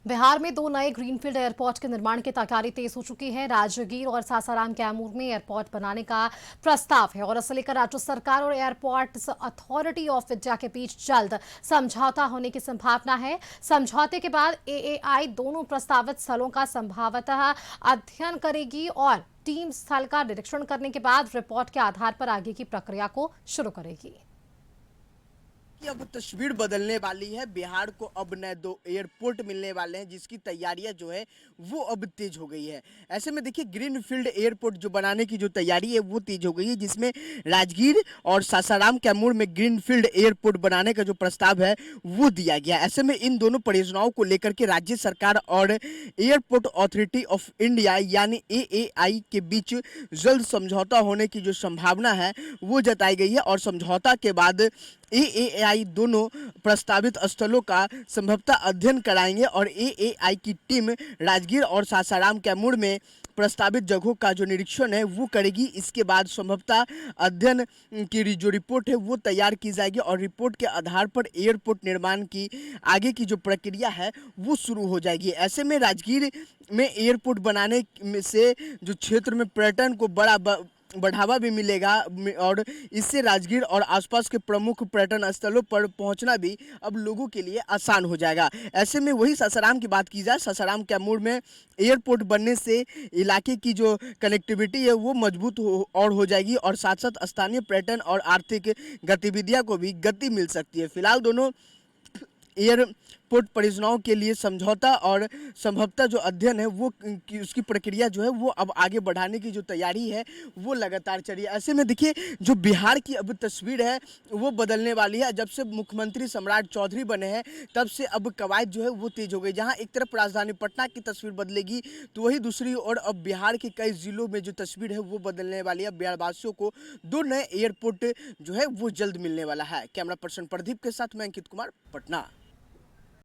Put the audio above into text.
बिहार में दो नए ग्रीनफील्ड एयरपोर्ट के निर्माण की तैयारी तेज हो चुकी है। राजगीर और सासाराम कैमूर में एयरपोर्ट बनाने का प्रस्ताव है और इसे लेकर राज्य सरकार और एयरपोर्ट्स अथॉरिटी ऑफ इंडिया के बीच जल्द समझौता होने की संभावना है। समझौते के बाद एएआई दोनों प्रस्तावित स्थलों का संभावतः अध्ययन करेगी और टीम स्थल का निरीक्षण करने के बाद रिपोर्ट के आधार पर आगे की प्रक्रिया को शुरू करेगी। कि अब तस्वीर बदलने वाली है। बिहार को अब नए दो एयरपोर्ट मिलने वाले हैं, जिसकी तैयारियां जो है वो अब तेज हो गई है। ऐसे में देखिए, ग्रीनफील्ड एयरपोर्ट जो बनाने की जो तैयारी है वो तेज हो गई है, जिसमें राजगीर और सासाराम कैमूर में ग्रीनफील्ड एयरपोर्ट बनाने का जो प्रस्ताव है वो दिया गया। ऐसे में इन दोनों परियोजनाओं को लेकर के राज्य सरकार और एयरपोर्ट अथॉरिटी ऑफ इंडिया यानी एएआई के बीच जल्द समझौता होने की जो संभावना है वो जताई गई है और समझौता के बाद एएआई दोनों प्रस्तावित स्थलों का संभवतः अध्ययन कराएंगे और एएआई की टीम राजगीर और सासाराम कैमूर में प्रस्तावित जगहों का जो निरीक्षण है वो करेगी। इसके बाद संभवतः अध्ययन की जो रिपोर्ट है वो तैयार की जाएगी और रिपोर्ट के आधार पर एयरपोर्ट निर्माण की आगे की जो प्रक्रिया है वो शुरू हो जाएगी। ऐसे में राजगीर में एयरपोर्ट बनाने से जो क्षेत्र में पर्यटन को बढ़ावा भी मिलेगा और इससे राजगीर और आसपास के प्रमुख पर्यटन स्थलों पर पहुंचना भी अब लोगों के लिए आसान हो जाएगा। ऐसे में वही सासाराम की बात की जाए, सासाराम कैमूर में एयरपोर्ट बनने से इलाके की जो कनेक्टिविटी है वो मजबूत हो जाएगी और साथ साथ स्थानीय पर्यटन और आर्थिक गतिविधियां को भी गति मिल सकती है। फिलहाल दोनों एयरपोर्ट परियोजनाओं के लिए समझौता और संभवतः जो अध्ययन है वो उसकी प्रक्रिया जो है वो अब आगे बढ़ाने की जो तैयारी है वो लगातार चल रही है। ऐसे में देखिए, जो बिहार की अब तस्वीर है वो बदलने वाली है। जब से मुख्यमंत्री सम्राट चौधरी बने हैं तब से अब कवायद जो है वो तेज हो गई। जहाँ एक तरफ राजधानी पटना की तस्वीर बदलेगी तो वही दूसरी ओर अब बिहार के कई जिलों में जो तस्वीर है वो बदलने वाली है। बिहारवासियों को दो नए एयरपोर्ट जो है वो जल्द मिलने वाला है। कैमरा पर्सन प्रदीप के साथ मैं अंकित कुमार, पटना।